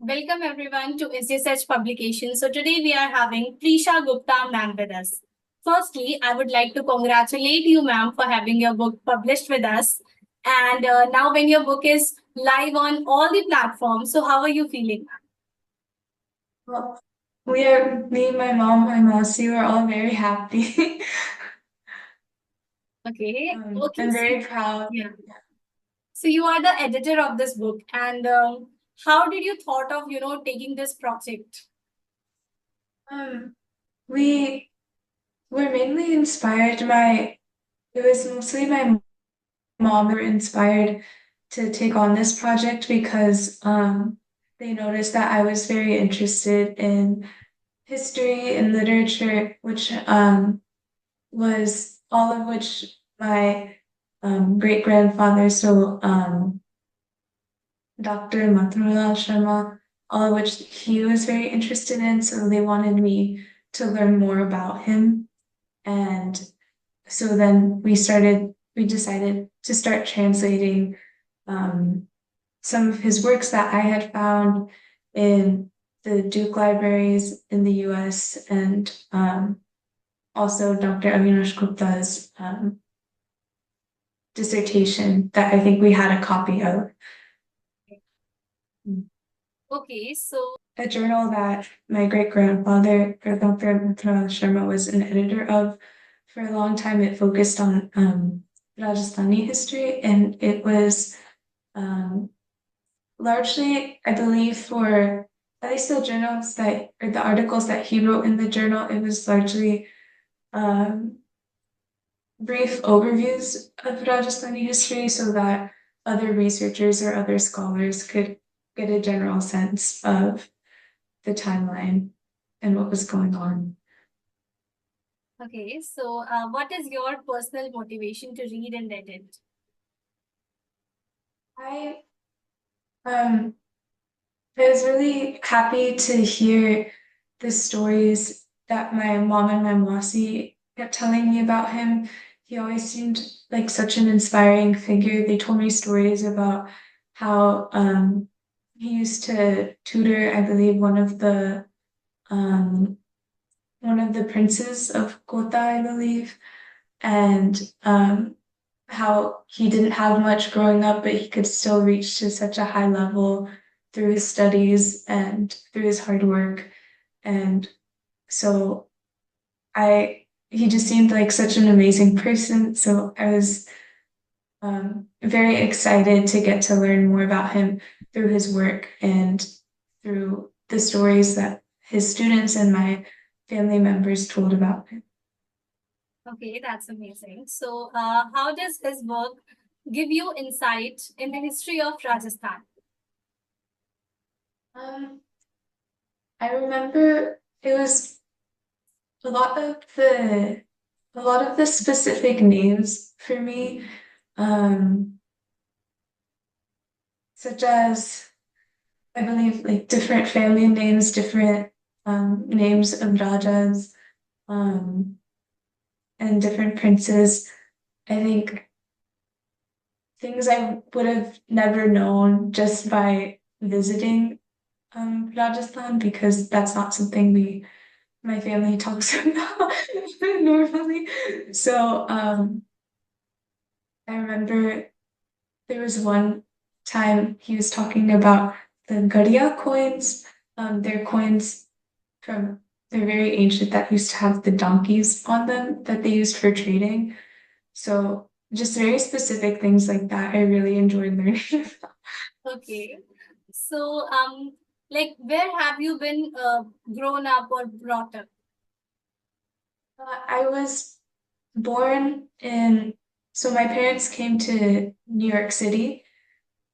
Welcome everyone to SGSH Publications. So today we are having Prisha Gupta ma'am with us. Firstly, I would like to congratulate you ma'am for having your book published with us. And now when your book is live on all the platforms, so how are you feeling? Well, me, my mom, my Mousy, we're all very happy. Okay. I'm very proud. Yeah. So you are the editor of this book, and how did you thought of taking this project? Um, we were mainly inspired. It was mostly my mom who were inspired to take on this project because they noticed that I was very interested in history and literature, which was all of which my great grandfather, Dr. Sharma, all of which he was very interested in. So they wanted me to learn more about him. And so then we decided to start translating some of his works that I had found in the Duke libraries in the US and also Dr. Avinash Gupta's dissertation that I think we had a copy of. Okay, so A journal that my great grandfather, Dr. Sharma, was an editor of for a long time. It focused on Rajasthani history, and it was largely, I believe, for at least the journals that or the articles that he wrote in the journal, it was largely um, brief overviews of Rajasthani history so that other researchers or other scholars could get a general sense of the timeline and what was going on. okay, so what is your personal motivation to read and edit? I um I was really happy to hear the stories that my mom and my Mossy kept telling me about him. He always seemed like such an inspiring figure. They told me stories about how he used to tutor, I believe, um, one of the princes of Kota, I believe, and how he didn't have much growing up, but he could still reach to such a high level through his studies and through his hard work. And so he just seemed like such an amazing person. So I was very excited to get to learn more about him through his work and through the stories that his students and my family members told about him. Okay, that's amazing. So, how does his work give you insight in the history of Rajasthan? Um, I remember it was a lot of the a lot of the specific names for me, um, such as I believe like different family names, different names of Rajas, um, and different princes. I think things I would have never known just by visiting Rajasthan because that's not something my family talks about normally. So I remember there was one time he was talking about the Gadiya coins. They're coins from they're very ancient that used to have the donkeys on them that they used for trading. So just very specific things like that. I really enjoyed learning about. Okay, so like where have you been grown up or brought up? I was born in, so my parents came to New York City.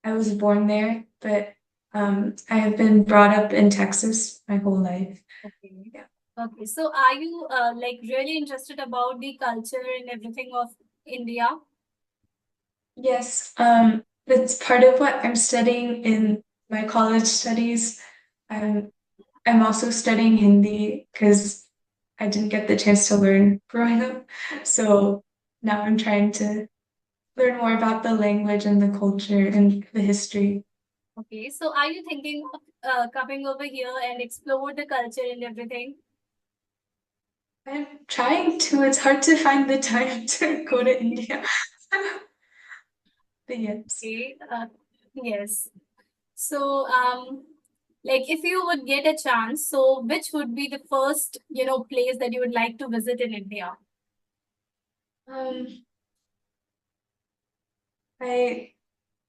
I was born there, but I have been brought up in Texas my whole life. Okay. Yeah. Okay, so are you like really interested about the culture and everything of India? Yes, that's part of what I'm studying in my college studies. I'm I'm also studying Hindi because I didn't get the chance to learn growing up. So now I'm trying to learn more about the language and the culture and the history. Okay, so are you thinking of coming over here and explore the culture and everything? I'm trying to. It's hard to find the time to go to India. But yes. Okay. Yes. So, like if you would get a chance, so which would be the first, place that you would like to visit in India? Um, I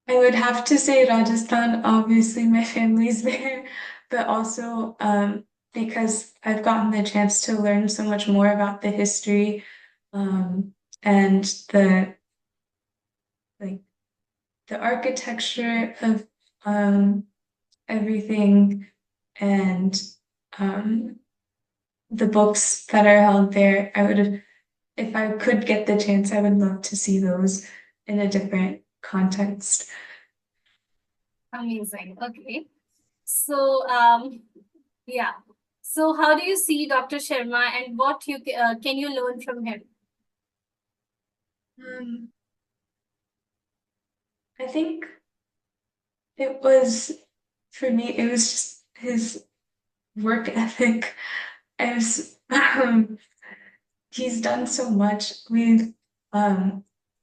I would have to say Rajasthan. Obviously, my family's there, but also because I've gotten the chance to learn so much more about the history and the like the architecture of everything and um, the books that are held there. I would have, if I could get the chance, I would love to see those in a different context. Amazing. Okay. So, yeah. So, how do you see Dr. Sharma, and what can you learn from him? Um, I think it was, for me, it was just his work ethic. As he's done so much.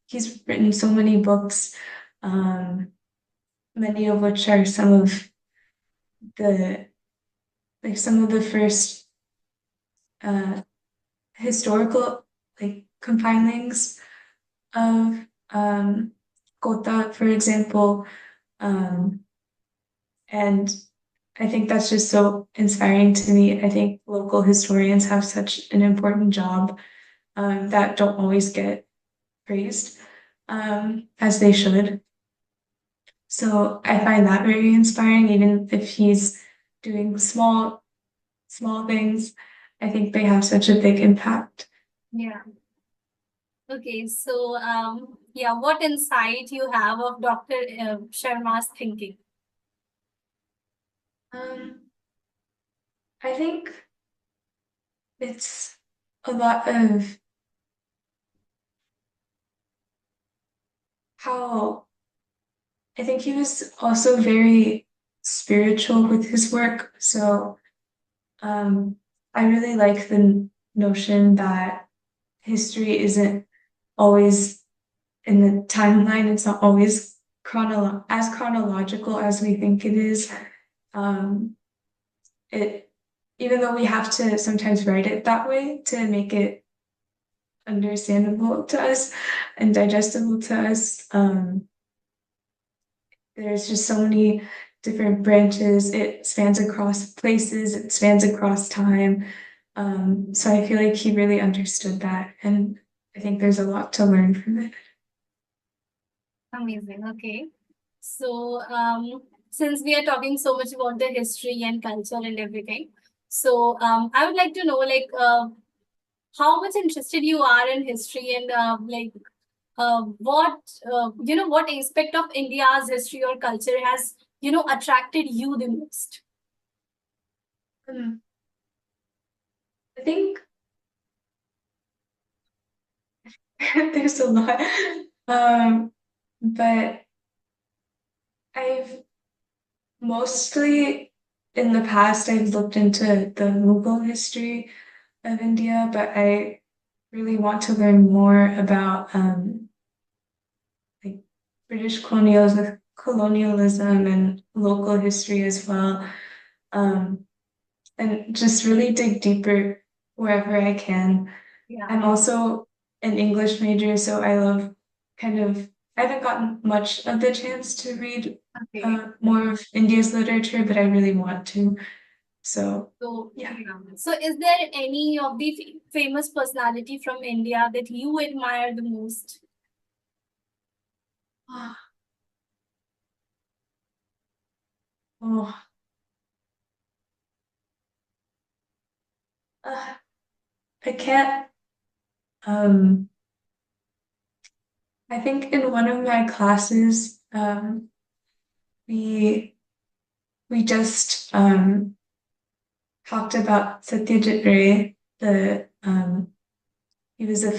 He's written so many books, many of which are the some of the first uh historical compilings of Gupta, for example. Um, and I think that's just so inspiring to me. I think local historians have such an important job that don't always get praised as they should. So I find that very inspiring, even if he's doing small things. I think they have such a big impact. Yeah. Okay. So, yeah, what insight you have of Dr. Sharma's thinking? Um, I think it's a lot of how I think he was also very spiritual with his work. So um, I really like the notion that history isn't always in the timeline. It's not always as chronological as we think it is. Um, it even though we have to sometimes write it that way to make it understandable to us and digestible to us. There's just so many different branches. It spans across places, it spans across time. So I feel like he really understood that, and I think there's a lot to learn from it. Amazing. Okay. So, since we are talking so much about the history and culture and everything, so I would like to know, like, how much interested you are in history, and what aspect of India's history or culture has attracted you the most? Um, I think there's a lot, but I've mostly in the past I've looked into the Mughal history of India, but I really want to learn more about like British colonialism and local history as well. And just really dig deeper wherever I can. Yeah. I'm also an English major, so I love I haven't gotten much of the chance to read Okay. more of India's literature, but I really want to. So, So, yeah. So, is there any of the famous personality from India that you admire the most? Oh, uh, I can't. Um, I think in one of my classes, we we just talked about Satyajit Ray, he was a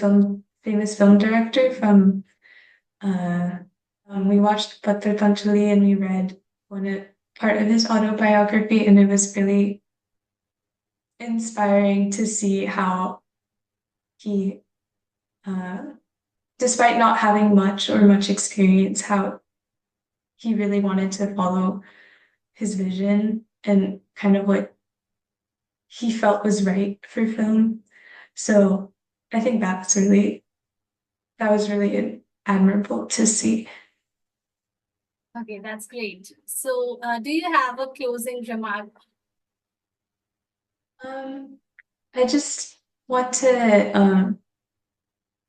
famous film director from, we watched Patar Panchali and we read part of his autobiography, and it was really inspiring to see how he, despite not having much experience, how he really wanted to follow his vision and kind of what he felt was right for film. So I think that was really admirable to see. Okay, that's great. So, do you have a closing remark? I just want to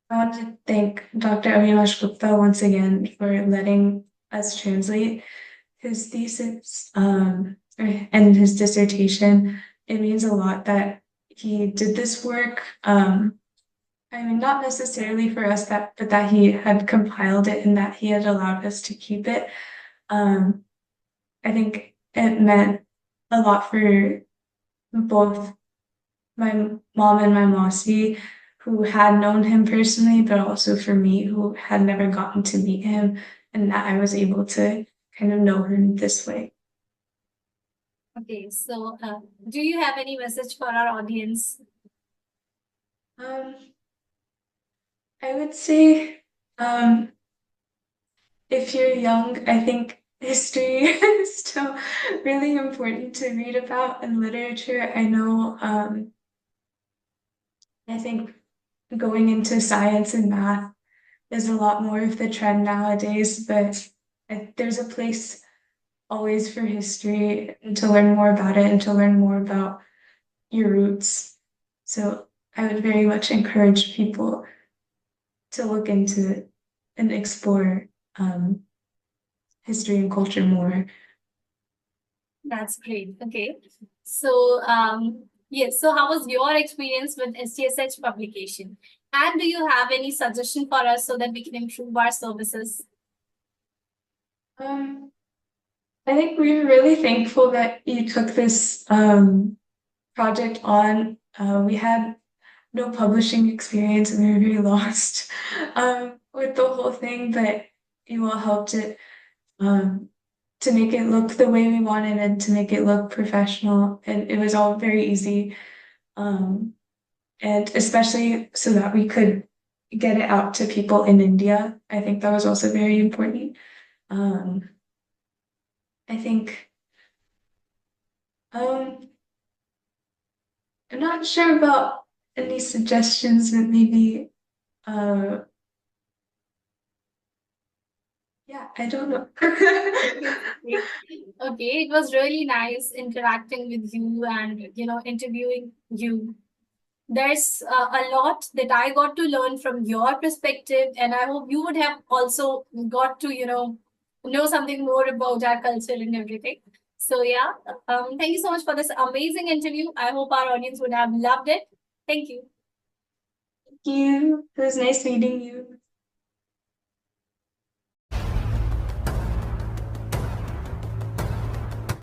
I want to thank Dr. Avinash Gupta once again for letting us translate his thesis and his dissertation. It means a lot that he did this work. I mean, not necessarily for us but that he had compiled it and that he had allowed us to keep it. I think it meant a lot for both my mom and my mossy, who had known him personally, but also for me, who had never gotten to meet him, and that I was able to kind of know him this way. Okay, so do you have any message for our audience? I would say, if you're young, I think history is still really important to read about in literature. I know, I think going into science and math is a lot more of the trend nowadays, but there's a place always for history and to learn more about it and to learn more about your roots. So I would very much encourage people to look into and explore history and culture more. That's great. Okay. So, yes. So, how was your experience with SGSH publication? And do you have any suggestion for us so that we can improve our services? I think we're really thankful that you took this project on. We had no publishing experience and we were very lost with the whole thing, but you all helped it to make it look the way we wanted and to make it look professional. And it was all very easy. And especially so that we could get it out to people in India. I think that was also very important. I think I'm not sure about any suggestions, but maybe yeah, I don't know. Okay, it was really nice interacting with you and interviewing you. There's a lot that I got to learn from your perspective, and I hope you would have also got to know something more about our culture and everything. So yeah, thank you so much for this amazing interview. I hope our audience would have loved it. Thank you. Thank you. It was nice meeting you.